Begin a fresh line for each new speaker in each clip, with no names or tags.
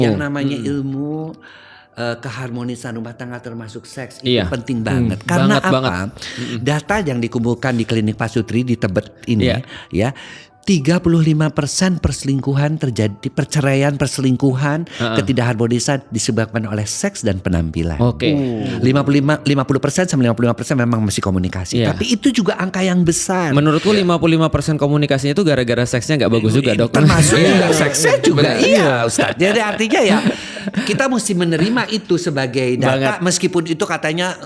Yang namanya ilmu keharmonisan rumah tangga termasuk seks itu penting banget. Karena
banget.
Data yang dikumpulkan di klinik Pasutri di Tebet ini ya 35% perselingkuhan terjadi, perceraian, perselingkuhan, ketidakharmonisan disebabkan oleh seks dan penampilan. 50% sampai 55% memang masih komunikasi. Tapi itu juga angka yang besar.
Menurutku 55% komunikasinya itu gara-gara seksnya nggak bagus juga, dok.
Termasuk juga seksnya juga. Iya, Ustaz. Jadi artinya ya kita mesti menerima itu sebagai data. Meskipun itu katanya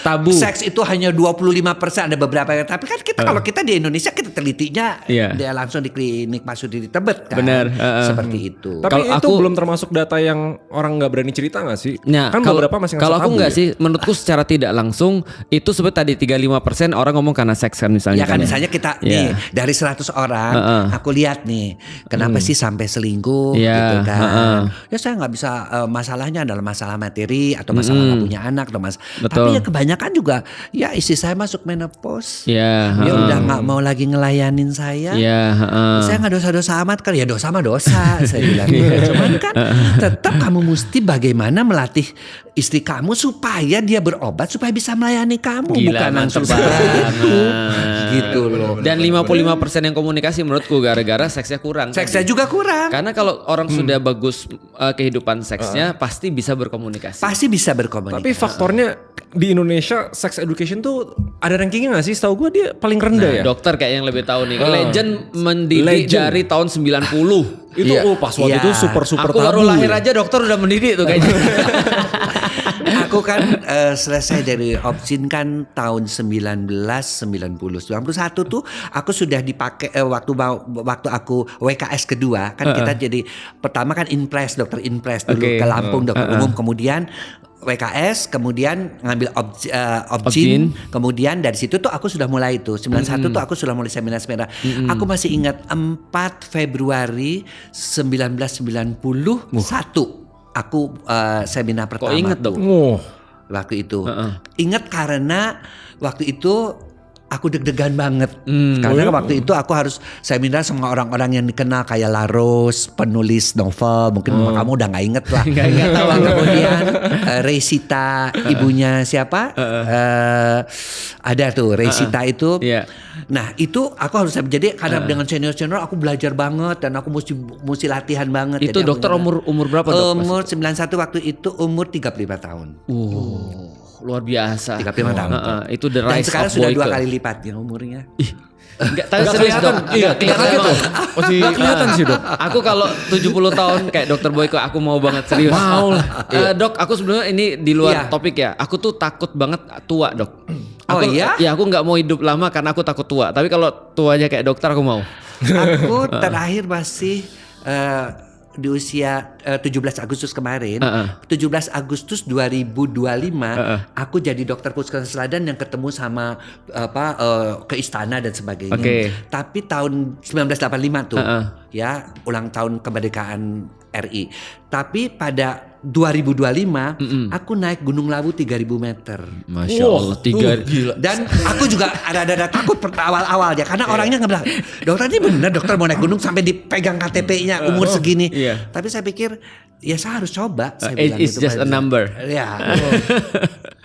tabu.
Seks itu hanya 25%, ada beberapa. Tapi kan kita kalau kita di Indonesia kita telitinya dia langsung di klinik Pasutri di Tebet kan.
Benar.
Seperti itu.
Tapi itu belum termasuk data yang orang nggak berani cerita nggak sih?
Nah,
kan beberapa masih
kalau aku nggak
ya?
sih, menurutku secara tidak langsung itu seperti tadi 35% orang ngomong karena seks kan misalnya.
Ya kan misalnya kita nih dari 100 orang aku lihat nih kenapa sih sampai selingkuh gitu kan. Ya saya nggak bisa masalahnya adalah masalah materi atau masalah nggak punya anak atau tapi ya kebanyakan juga ya istri saya masuk menopause. Dia udah nggak mau lagi ngelayanin saya. Saya nggak dosa-dosa amat kan, ya dosa mah dosa saya bilang. Cuman kan tetap kamu mesti bagaimana melatih istri kamu supaya dia berobat supaya bisa melayani kamu.
Gila,
bukan langsung seperti itu gitu loh.
Dan 55% yang komunikasi menurutku gara-gara seksnya kurang.
Seksnya juga kurang.
Karena kalau orang sudah bagus kehidupan seksnya pasti bisa berkomunikasi.
Pasti bisa berkomunikasi.
Tapi faktornya di Indonesia sex education tuh ada rankingnya gak sih? Setahu gue dia paling rendah ya.
Dokter kayak yang lebih tahu nih. Legend mendidik dari tahun 90.
Itu pas waktu itu super
Aku
tabu.
baru lahir aja dokter udah mendidik tuh kayaknya.
Aku kan selesai dari Obgyn kan tahun 1991 tuh aku sudah dipakai waktu aku WKS kedua kan kita jadi pertama kan dokter Inpres dulu ke Lampung dokter umum, kemudian WKS, kemudian ngambil Obgyn, kemudian dari situ tuh aku sudah mulai itu 91 tuh aku sudah mulai seminar-seminar. Aku masih ingat 4 Februari 1991 aku seminar pertama.
Kok inget dong?
Waktu itu ingat karena waktu itu aku deg-degan banget karena waktu itu aku harus seminar sama orang-orang yang dikenal kayak Laros, penulis novel, mungkin kamu udah nggak inget lah. Kemudian Resita, ibunya siapa? Ada tuh Resita itu. Nah itu aku harus jadi karena dengan senior aku belajar banget dan aku mesti latihan banget.
Itu
jadi
dokter umur berapa dok?
Umur 91 waktu itu umur 35 tahun.
Luar biasa.
35 tahun.
Itu the rise.
Dan sekarang
of
sudah
Boyke.
2 kali lipatnya umurnya.
Enggak, tapi serius dok. Iya, kelihatan banget.
Masih kelihatan sih dok.
Aku kalau 70 tahun kayak dokter Boyke aku mau banget serius.
Mau lah.
Dok, aku sebenarnya ini di luar topik ya. Aku tuh takut banget tua dok. Ya aku nggak mau hidup lama karena aku takut tua. Tapi kalau tuanya kayak dokter aku mau.
Aku terakhir masih di usia 17 Agustus kemarin, 17 Agustus 2025, aku jadi dokter puskesmas Selatan yang ketemu sama ke istana dan sebagainya. Tapi tahun 1985 tuh, ya ulang tahun kemerdekaan RI. Tapi pada 2025 aku naik Gunung Lawu 3.000 meter.
Masya Allah, 3.
Dan aku juga ada takut awal-awalnya karena orangnya nggak bilang, dokter ini benar dokter mau naik gunung sampai dipegang KTP-nya umur segini. Tapi saya pikir ya saya harus coba. Saya bilang
It's just a number.
Ya.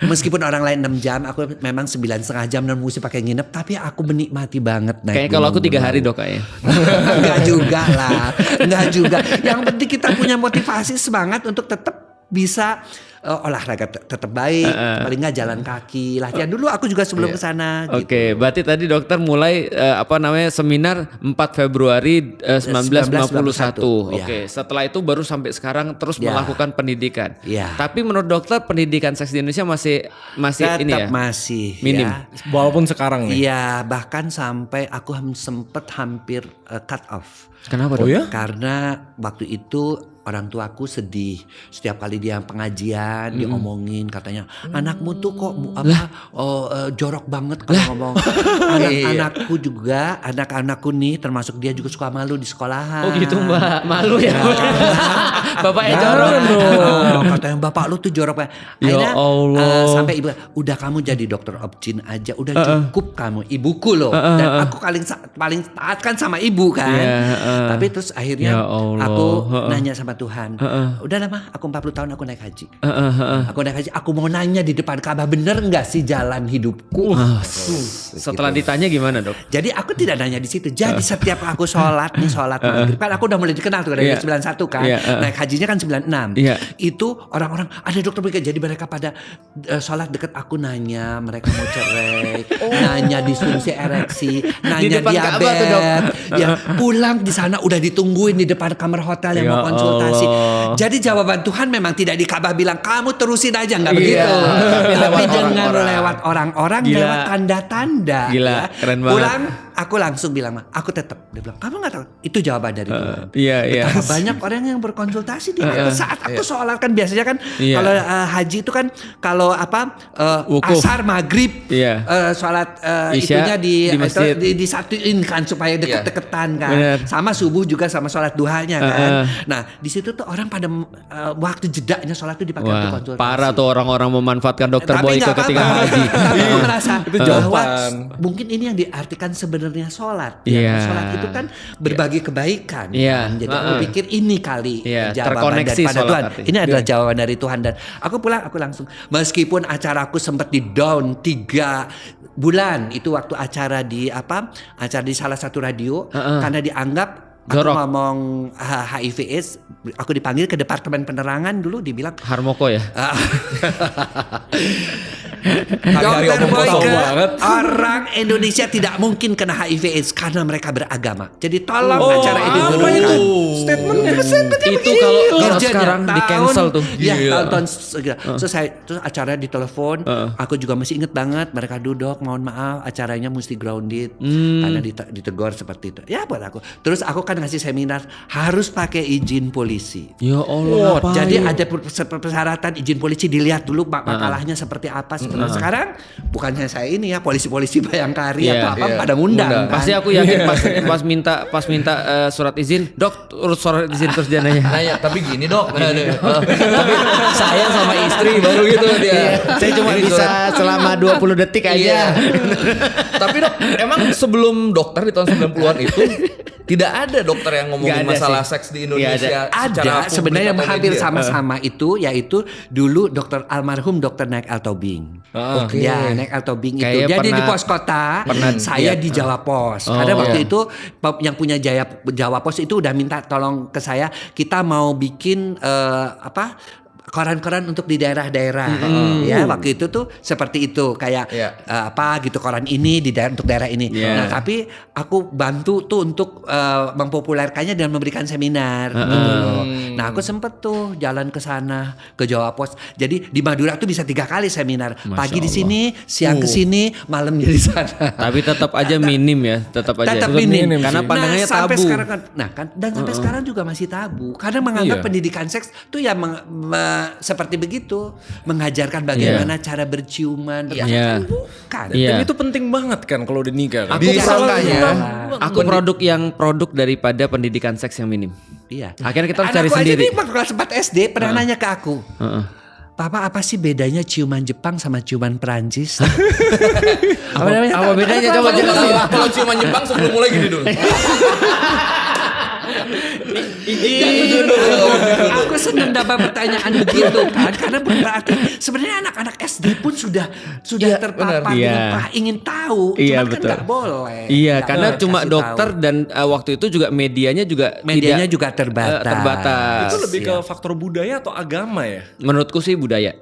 Meskipun orang lain 6 jam, aku memang 9,5 jam dan mesti pakai nginep, tapi aku menikmati banget naik.
Kayak kalau aku 3 hari dok kayaknya.
Enggak juga lah, enggak juga. Yang penting kita punya motivasi semangat untuk tetap bisa olahraga tetap baik, paling nggak jalan kaki, latihan dulu. Aku juga sebelum kesana.
Oke, berarti tadi dokter mulai seminar 4 Februari 1991. Oke, setelah itu baru sampai sekarang terus melakukan pendidikan. Tapi menurut dokter pendidikan seks di Indonesia masih
tetap
ini ya?
Masih
minim.
Walaupun sekarang nih.
Iya, bahkan sampai aku sempet hampir cut off.
Kenapa dok?
Karena waktu itu orang tuaku sedih setiap kali dia pengajian diomongin katanya anakmu tuh kok jorok banget kalau ngomong. Anak-anakku juga, anak-anakku nih termasuk dia juga suka malu di sekolahan.
Oh gitu mbak, malu ya? Bapaknya jorok.
Katanya bapak lu tuh jorok banget.
Ya Allah.
Sampai ibu udah kamu jadi dokter Obgyn aja, udah cukup kamu, ibuku loh. Dan aku paling taat kan sama ibu kan. Tapi terus akhirnya aku nanya sama sama Tuhan. Udah lama, aku 40 tahun aku naik haji. Aku naik haji, aku mau nanya di depan Ka'bah, bener nggak sih jalan hidupku?
Setelah ditanya gimana, Dok?
Jadi aku tidak nanya di situ. Jadi setiap aku sholat maghrib, kan aku udah mulai dikenal tuh dari 91 kan. Naik hajinya kan 96. Itu orang-orang ada dokter mereka, jadi mereka pada sholat deket aku nanya mereka mau cerai, nanya disfungsi ereksi, nanya diabetes. Ya pulang di sana udah ditungguin di depan kamar hotel yang mau konsultasi. Jadi jawaban Tuhan memang tidak di Ka'bah bilang kamu terusin aja, nggak begitu. Tapi dengan lewat orang-orang, lewat tanda-tanda.
Gila, keren banget.
Pulang aku langsung bilang, aku tetap. Dia bilang kamu nggak tahu. Itu jawaban dari Tuhan. Betapa banyak orang yang berkonsultasi di saat aku sholat kan biasanya kan kalau haji itu kan kalau asar maghrib sholat itunya di
masjid.
disatuin kan supaya deket-deketan kan. Sama subuh juga sama sholat duhanya kan. Nah di situ tuh orang pada waktu jedanya sholat tuh dipakai untuk konsultasi.
Parah tuh orang-orang memanfaatkan dokter
Tapi
Boyko ketika haji.
Tapi aku merasa
Itu
bahwa
jawaban.
mungkin ini yang diartikan sebenarnya sholat.
Iya.
Sholat itu kan berbagi kebaikan.
Iya.
Kan? Jadi aku pikir ini kali jawaban
Terkoneksi
daripada
sholat
Tuhan.
artinya.
Ini adalah jawaban dari Tuhan, dan aku pulang aku langsung. Meskipun acaraku sempat di down 3 bulan, itu waktu acara di salah satu radio karena dianggap aku ngomong HIV/AIDS, aku dipanggil ke departemen penerangan dulu, dibilang
Harmoko ya.
Dokter Boyko,
banget.
orang Indonesia tidak mungkin kena HIV/AIDS karena mereka beragama. Jadi tolong acara itu
apa
dulu
itu?
kan.
Statementnya
Itu kalau
Kerjanya
sekarang di cancel tuh.
Iya, tahun terus acara ditelepon, aku juga masih inget banget, mereka duduk, mohon maaf acaranya mesti grounded karena ditegur seperti itu. Ya buat aku. Terus aku kan ngasih seminar harus pakai izin polisi.
Ya Allah.
Jadi ada persyaratan izin polisi, dilihat dulu makalahnya seperti apa. Sekarang bukannya saya ini ya polisi-polisi Bayangkari atau apa pada ngundang. Kan?
Pasti aku yakin pas minta surat izin, Dok, urus surat izin, terus dia nanya.
Tapi gini Dok, tapi saya sama istri baru gitu dia.
Saya cuma bisa selama 20 detik aja.
Tapi Dok, emang sebelum dokter di tahun 90-an itu tidak ada dokter yang ngomongin masalah seks di Indonesia.
Ada sebenarnya yang hampir sama-sama itu, yaitu dulu almarhum Dr. Naik Altobing. Ya, Naik Altobing itu. Dia di pos kota, saya di Jawa Pos. Karena waktu itu yang punya Jawa Pos itu udah minta tolong ke saya, kita mau bikin koran-koran untuk di daerah-daerah. Ya, waktu itu tuh seperti itu kayak gitu, koran ini untuk daerah ini. Nah, tapi aku bantu tuh untuk mempopulerkannya dan memberikan seminar gitu. Nah, aku sempet tuh jalan ke sana ke Jawa Pos. Jadi di Madura tuh bisa 3 kali seminar. Pagi di sini, siang ke sini, malam di sana.
Tapi tetap aja minim ya, tetap
minim
karena pandangannya
sampai
tabu.
Sekarang dan sampai sekarang juga masih tabu karena menganggap pendidikan seks tuh ya seperti begitu, mengajarkan bagaimana cara berciuman. Bukan.
Dan itu penting banget kan kalau udah nikah kan.
Aku produk daripada pendidikan seks yang minim.
Iya.
Akhirnya kita harus
Anakku
cari sendiri.
Aja nih kelas 4 SD pernah nanya ke aku. Papa, apa sih bedanya ciuman Jepang sama ciuman Perancis?
Apa bedanya? Coba jelasin.
Kalau ciuman Jepang sebelum mulai gini dulu.
Aku senang dapat pertanyaan begitu kan, karena berarti sebenarnya anak-anak SD pun sudah terpapar ingin tahu, cuman kan nggak boleh.
Iya, karena cuma dokter dan waktu itu juga medianya juga terbatas.
Itu lebih ke faktor budaya atau agama ya?
Menurutku sih budaya.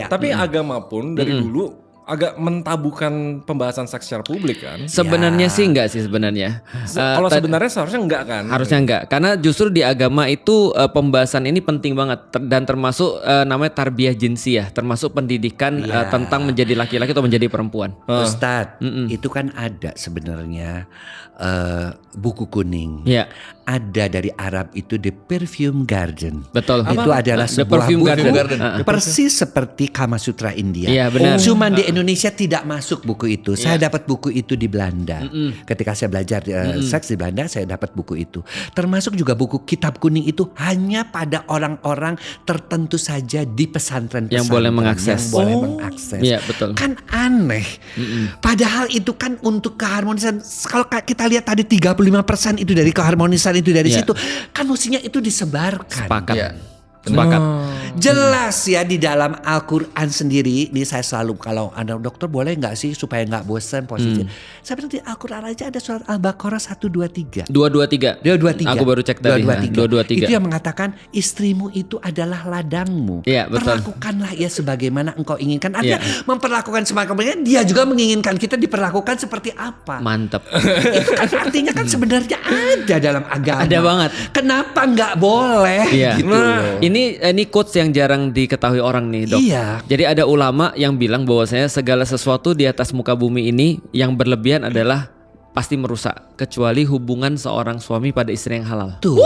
Tapi agama pun dari dulu agak mentabukan pembahasan seks secara publik kan?
Sebenarnya sih enggak sih sebenarnya.
Kalau sebenarnya seharusnya enggak kan?
Harusnya enggak, karena justru di agama itu pembahasan ini penting banget dan termasuk namanya tarbiyah jinsiyah, termasuk pendidikan tentang menjadi laki-laki atau menjadi perempuan.
Ustadz, itu kan ada sebenarnya buku kuning. Ada dari Arab itu The Perfume Garden.
Betul.
Itu adalah sebuah buku persis seperti Kama Sutra India.
Iya benar.
Cuman di Indonesia tidak masuk buku itu. Saya dapat buku itu di Belanda. Ketika saya belajar seks di Belanda, saya dapat buku itu. Termasuk juga buku Kitab Kuning itu hanya pada orang-orang tertentu saja di pesantren-pesantren
yang boleh mengakses.
Yang boleh mengakses.
Iya, betul.
Kan aneh. Padahal itu kan untuk keharmonisan. Kalau kita lihat tadi 35% itu dari keharmonisan itu dari situ, kan mestinya itu disebarkan.
Sepakat.
Iya.
Sepakat.
Jelas ya di dalam Al-Quran sendiri. Ini saya selalu kalau ada dokter boleh nggak sih supaya nggak bosan posisi. Saya bilang di Al-Quran aja ada surat Al-Baqarah 123.
223.
223.
Aku baru cek tadi. 223.
Itu yang mengatakan istrimu itu adalah ladangmu.
Iya, betul.
Perlakukanlah ia sebagaimana engkau inginkan. Artinya memperlakukan sebagaimana dia juga menginginkan kita diperlakukan seperti apa.
Mantap.
Itu kan artinya kan sebenarnya ada dalam agama.
Ada banget.
Kenapa nggak boleh?
Iya.
Gitu.
Ini quotes yang jarang diketahui orang nih, Dok.
Iya.
Jadi ada ulama yang bilang bahwasanya segala sesuatu di atas muka bumi ini yang berlebihan adalah pasti merusak, kecuali hubungan seorang suami pada istri yang halal.
Tuh.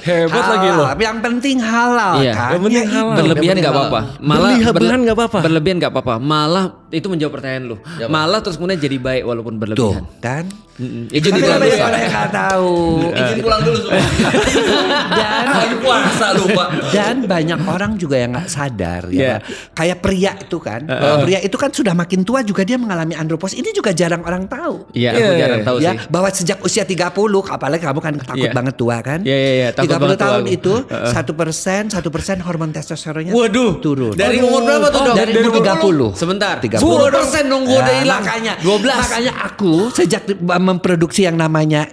Hebat lagi loh.
Yang penting halal
Iya.
kan.
Yang penting
Ya,
halal.
Berlebihan nggak apa-apa. Malah
Berlebihan nggak apa-apa.
Berlebihan nggak apa-apa. Malah itu menjawab pertanyaan lu. Malah terus kemudian jadi baik walaupun
Tuh
berlebihan.
kan.
Itu
Tapi
juga
banyak orang yang nggak tahu.
Izin pulang dulu semua.
Dan
Lagi puasa lupa.
Dan banyak orang juga yang nggak sadar
Iya.
ya. Kayak pria itu kan. Pria itu kan sudah makin tua juga dia mengalami andropos. Ini juga jarang orang tahu.
Iya, aku jarang tahu
Ya,
sih.
bahwa sejak usia 30, apalagi kamu kan takut
Iya.
banget tua kan?
Iya, takut
30
banget tua
tahun
aku.
itu 1% hormon testosteronnya
Waduh,
turun.
dari umur berapa tuh, Dok?
Dari umur 30.
Sebentar.
30.
10% nunggu udah hilang.
Makanya
12.
Makanya aku sejak memproduksi yang namanya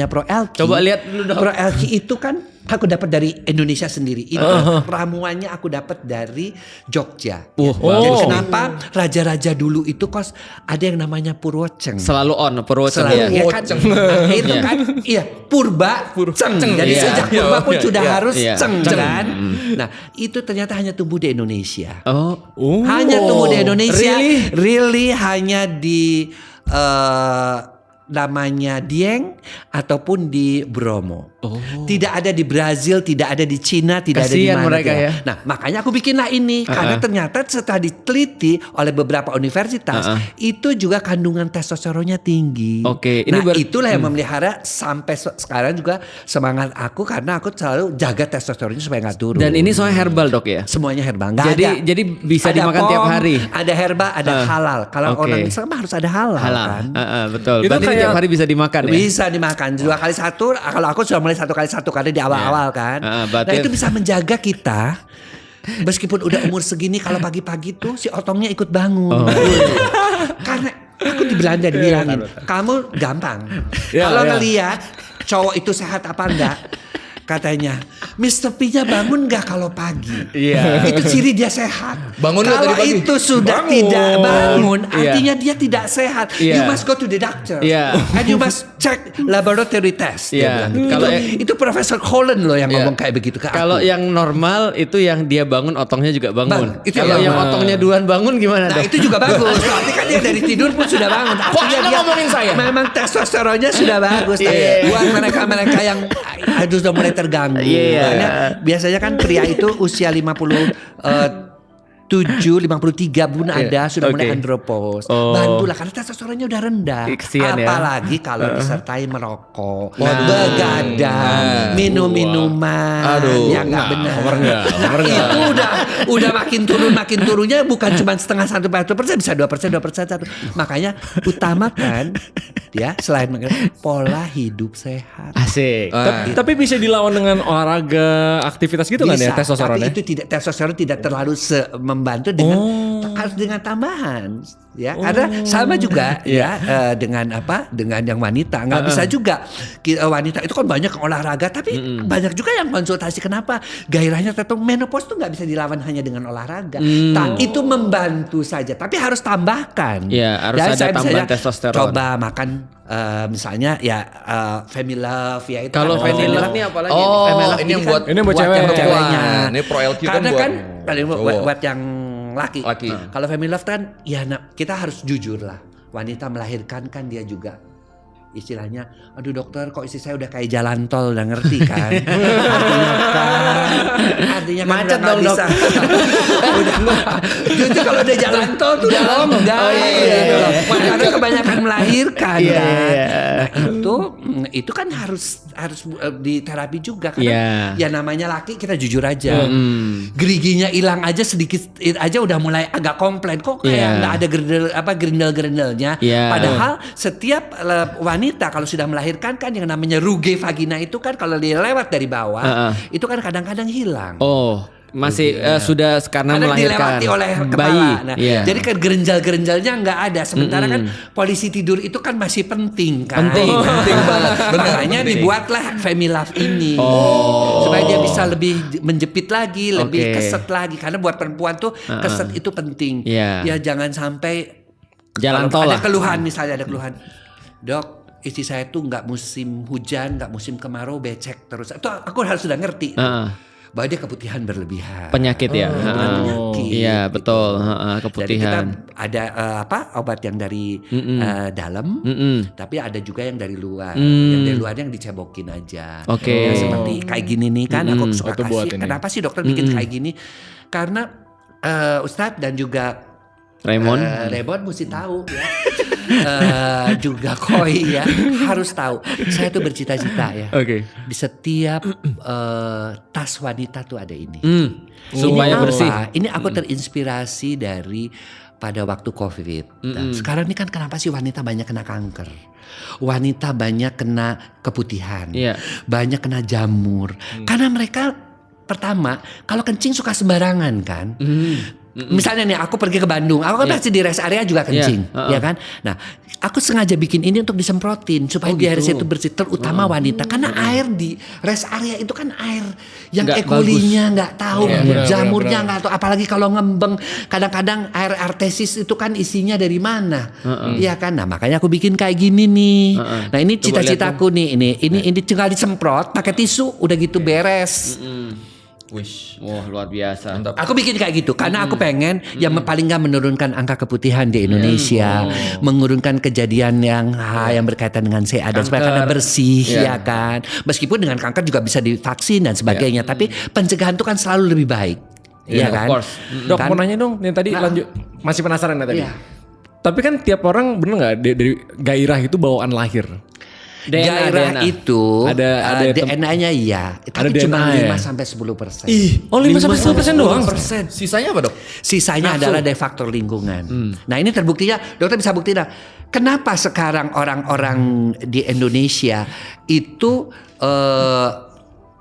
Pro Elki.
Coba lihat dulu, Dok.
Pro Elki itu kan aku dapat dari Indonesia sendiri. Itu ramuannya aku dapat dari Jogja. Jadi kenapa raja-raja dulu itu kos ada yang namanya Purwoceng.
Selalu on Purwoceng
Selalu,
ya.
ya kan? Nah, itu kan iya Purba Ceng. Jadi
Iya.
sejak Purba pun sudah harus
Iya.
Ceng
Ceng.
kan. Nah, itu ternyata hanya tumbuh di Indonesia.
Oh.
Hanya tumbuh di Indonesia.
Really?
Really hanya di namanya Dieng ataupun di Bromo. Tidak ada di Brazil, tidak ada di Cina, tidak
Kasian
ada di mana.
mereka ya.
Nah, makanya aku bikinlah ini karena ternyata setelah diteliti oleh beberapa universitas itu juga kandungan testosteronnya tinggi.
Oke, ini
nah, itulah yang memelihara sampai sekarang juga semangat aku karena aku selalu jaga testosteronnya supaya nggak turun.
Dan ini soalnya herbal, Dok ya.
Semuanya herbal. Nggak ada.
Jadi bisa
Ada
dimakan
pom,
tiap hari.
Ada herbal, ada halal. Kalau
Oke.
orang Islam mah harus ada halal, kan.
Betul.
Itu
Berarti ini
kayak-
tiap hari bisa dimakan ya.
Bisa dimakan 2 kali 1. Kalau aku sudah mulai 1 kali 1 karena di awal-awal kan.
berarti-
Nah itu bisa menjaga kita. Meskipun udah umur segini kalau pagi-pagi tuh si otongnya ikut bangun. Karena aku di Belanda dibilangin kamu gampang.
Ya,
Kalau
ya.
ngelihat cowok itu sehat apa enggak, katanya Mr. P-nya bangun nggak kalau pagi?
Iya.
Itu ciri dia sehat.
Bangun nggak
Kalau
tadi pagi?
itu sudah
Bangun.
tidak bangun,
Iya.
artinya dia tidak sehat.
Iya.
You must go to the doctor.
Iya.
And you must check laboratory test.
Iya.
Dia bilang gitu.
Kalau
itu Profesor Holland loh yang
Iya.
ngomong kayak begitu ke aku.
Kalau yang normal itu yang dia bangun otongnya juga bangun.
Itu
Kalau
yang
yang otongnya duluan bangun gimana,
Nah
Dok?
itu juga bagus. Berarti kan dia dari tidur pun sudah bangun. Artinya
Anda
dia
ngomongin saya?
memang testosteronnya sudah bagus.
Iya.
Buat mereka-mereka yang aduh sudah mulai terganggu.
Iya.
Karena biasanya kan pria itu usia 53 pun ada sudah mulai
Oke.
andropos.
Oh.
Bantulah karena testosteronnya udah rendah.
Kesian ya.
Apalagi kalau disertai merokok, begadang, minum-minuman yang nggak benar. Nah, itu udah makin turunnya bukan cuma setengah 1% bisa 2%. Makanya utamakan ya selain pola hidup sehat.
Asik.
Tapi bisa dilawan dengan olahraga, aktivitas gitu kan ya
Bisa,
testosteronnya?
tapi itu tidak testosteron tidak terlalu membantu dengan harus dengan tambahan ya karena sama juga ya dengan yang wanita nggak bisa juga wanita itu kan banyak olahraga tapi banyak juga yang konsultasi kenapa gairahnya tertentu menopause tuh nggak bisa dilawan hanya dengan olahraga itu membantu saja tapi harus tambahkan
Ya, harus
Dan
ada
saya
tambahan
misalnya
testosteron.
coba makan misalnya ya Family Love ya itu
Kalau
kan
Family
Love
Love ini apalagi?
Family Love
ini yang
kan
buat
Ini buat cewek.
yang ceweknya.
Ini Pro LQ kan
Karena
buat
kan paling
cowok.
buat yang laki.
Laki.
Kalau Family Love kan ya kita harus jujur lah. Wanita melahirkan kan dia juga istilahnya, aduh dokter kok istri saya udah kayak jalan tol, udah ngerti kan? Artinya kan
macet
udah
dong,
nggak bisa. Udah justru kalau udah jalan tol tuh udah longgar. Karena kebanyakan melahirkan kan. Nah itu kan harus di terapi juga karena ya namanya laki kita jujur aja. Geriginya hilang aja sedikit aja udah mulai agak komplain kok kayak nggak ada gerindel-gerindelnya. Padahal setiap wanita kalau sudah melahirkan kan yang namanya ruge vagina itu kan kalau dia lewat dari bawah itu kan kadang-kadang hilang.
Masih sudah karena melahirkan
dilewati oleh kepala.
Bayi.
Nah, jadi kan gerenjal-gerenjalnya nggak ada. Sementara kan posisi tidur itu kan masih penting kan.
Penting banget.
Makanya dibuatlah Femilove ini supaya dia bisa lebih menjepit lagi, lebih keset lagi. Karena buat perempuan tuh keset itu penting. Ya jangan sampai
jalan tol
ada keluhan misalnya ada keluhan, dok istri saya tuh nggak musim hujan, nggak musim kemarau, becek terus. Itu aku harus sudah ngerti bahwa dia keputihan berlebihan.
Penyakit ya.
Penyakit.
Iya betul.
Jadi
Keputihan.
kita ada obat yang dari dalam, tapi ada juga yang dari luar. Yang dari luar yang dicebokin aja. Yang seperti kayak gini nih kan, aku suka kasih. Kenapa sih dokter bikin kayak gini? Karena Ustadz dan juga Raymond mesti tahu ya. Juga Koi ya harus tahu. Saya tuh bercita-cita ya. Di setiap tas wanita tuh ada ini.
Supaya bersih.
Ini aku terinspirasi dari pada waktu COVID. Nah, sekarang ini kan kenapa sih wanita banyak kena kanker? Wanita banyak kena keputihan. Banyak kena jamur. Karena mereka pertama kalau kencing suka sembarangan kan. Misalnya nih aku pergi ke Bandung, aku kan pasti di rest area juga kencing, ya kan? Nah, aku sengaja bikin ini untuk disemprotin supaya di rest itu bersih, terutama wanita, karena air di rest area itu kan air yang E. coli-nya nggak tahu, jamurnya nggak tahu, apalagi kalau ngembeng, kadang-kadang air artesis itu kan isinya dari mana, ya kan? Nah, makanya aku bikin kayak gini nih. Nah, ini cita-citaku nih, ini tinggal disemprot pakai tisu, udah gitu beres.
Wish.
Wah luar biasa.
Mantap.
Aku bikin kayak gitu karena aku pengen yang paling nggak menurunkan angka keputihan di Indonesia, menurunkan kejadian yang berkaitan dengan CA dan supaya karena bersih ya kan. Meskipun dengan kanker juga bisa divaksin dan sebagainya, tapi pencegahan itu kan selalu lebih baik. Iya kan?
Of course. Dok mau nanya dong, yang tadi lanjut. Masih penasaran ya tadi. Tapi kan tiap orang bener nggak dari gairah itu bawaan lahir.
Gairah itu
ada
DNA-nya ya, tapi cuma 5-10%.
Oh 5-10% doang.
Sisanya apa dok?
Sisanya adalah dari faktor lingkungan. Nah ini terbuktinya, dokter bisa buktiin. Kenapa sekarang orang-orang di Indonesia itu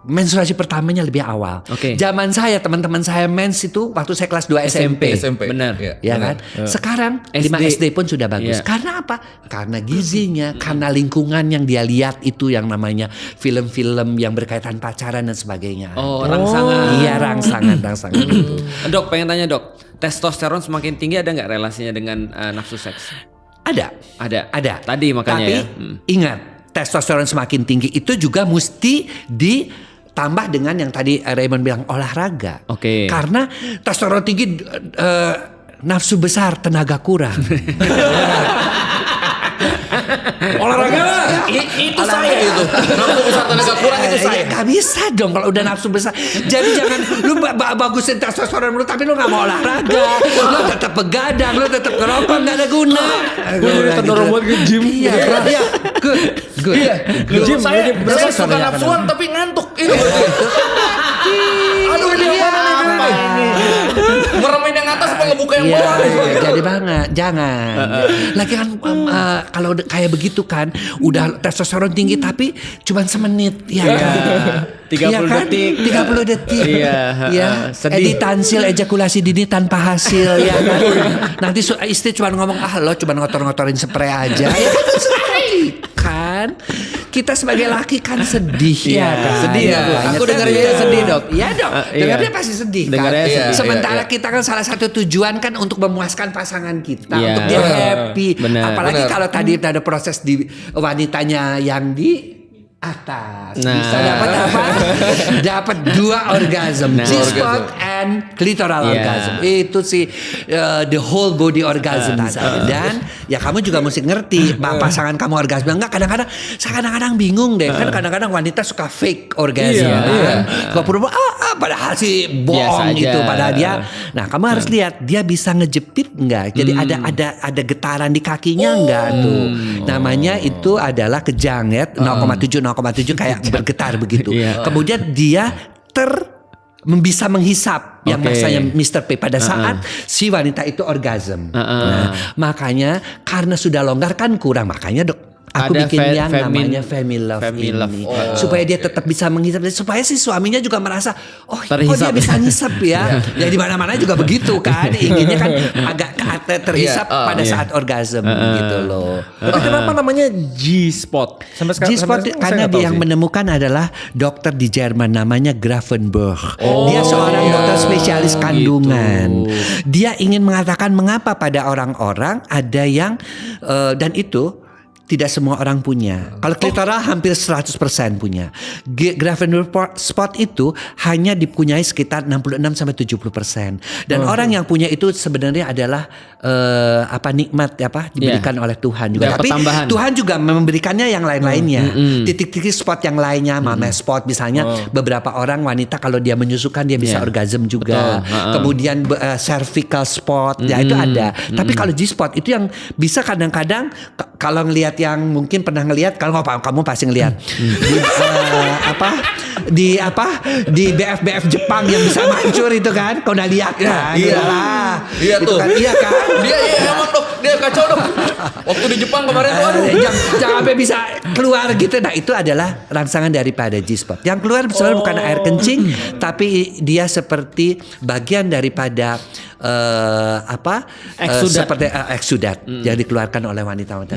menstruasi pertamanya lebih awal. Zaman saya, teman-teman saya mens itu waktu saya kelas 2 SMP.
Benar.
Ya kan? Sekarang 5 SD pun sudah bagus. Karena apa? Karena gizinya, karena lingkungan yang dia lihat itu yang namanya film-film yang berkaitan pacaran dan sebagainya.
Rangsangan.
Iya, rangsangan itu.
Dok, pengen tanya dok, testosteron semakin tinggi ada nggak relasinya dengan nafsu seks?
Ada.
Tadi makanya.
Tapi ingat, testosteron semakin tinggi itu juga mesti ditambah dengan yang tadi Raymond bilang olahraga. Karena testosteron tinggi nafsu besar, tenaga kurang.
Olahraga lah.
Itu saya itu. Nafsu besar tenaga kurang itu saya.
Gak bisa dong kalau udah nafsu besar. Jadi jangan lu bagusin testosteron lu tapi lu gak mau olahraga. Lu tetap begadang, lu tetap ngerokok, gak ada guna.
Gue jadi terdorong buat ke gym.
Iya. Good.
Gym saya suka nafsuan tapi ngantuk. Itu aduh ini apa ini? Meremin yang atas apa ngebuka yang bawah?
Jadi banget, jangan. Lagi kan kalau kayak begitu kan, udah testosteron tinggi tapi cuma semenit, ya kan?
30 detik.
30 detik.
Iya.
Sedih. Editansil ejakulasi dini tanpa hasil, ya kan? Nanti istri cuma ngomong, lo cuma ngotor-ngotorin spray aja. Ya kan? Kita sebagai laki kan sedih ya kan?
Sedih ya. Aku dengarnya sedih dok.
Iya dok. Dengarnya pasti sedih kan? Sementara kita kan salah satu tujuan kan untuk memuaskan pasangan kita, untuk dia happy. Apalagi kalau tadi ada proses di wanitanya yang di atas bisa dapat apa? Dapat 2 orgasm, G-spot and clitoral orgasm. Itu sih the whole body orgasm. Dan ya kamu juga mesti ngerti pasangan kamu orgasme enggak. Kadang-kadang bingung deh. Kan kadang-kadang wanita suka fake orgasm. Suka pura-pura padahal sih bohong gitu. Padahal dia. Nah kamu harus lihat dia bisa ngejepit enggak. Jadi ada getaran di kakinya enggak tuh. Namanya itu adalah kejang ya. 0,7 kayak bergetar begitu. Kemudian dia bisa menghisap yang bahasanya Mr. P pada saat si wanita itu orgasm. Nah, makanya karena sudah longgar kan kurang, makanya aku bikin yang namanya Femilove ini. Supaya dia tetap bisa menghisap, supaya si suaminya juga merasa kok dia bisa ngisap ya. Ya di mana-mana juga begitu kan. Inginnya kan agak terhisap pada saat orgasm gitu loh.
Tapi kenapa namanya G-spot?
G-spot karena dia yang menemukan adalah dokter di Jerman namanya Grafenberg. Dia seorang dokter spesialis kandungan. Dia ingin mengatakan mengapa pada orang-orang ada yang dan itu tidak semua orang punya. Kalau klitoral hampir 100% punya. Grafenberg spot itu hanya dipunyai sekitar 66-70%. Dan orang yang punya itu sebenarnya adalah nikmat diberikan oleh Tuhan juga. Tapi tambahan. Tuhan juga memberikannya yang lain-lainnya. Titik-titik spot yang lainnya, mama spot misalnya beberapa orang wanita kalau dia menyusukan dia bisa orgasm juga. Kemudian cervical spot ya itu ada. Tapi kalau G-spot itu yang bisa kadang-kadang kalau ngelihat yang mungkin pernah ngelihat, kalau kamu pasti ngelihat di BF Jepang yang bisa mancur itu kan, kau udah lihat kan?
Iya tuh. Kan, iya kan? Dia emang dok, dia kacau dok. Waktu di Jepang kemarin tuh
jangan sampai bisa keluar gitu. Nah itu adalah rangsangan daripada G-spot. Yang keluar sebenarnya bukan air kencing, tapi dia seperti bagian daripada seperti eksudat yang dikeluarkan oleh wanita-wanita.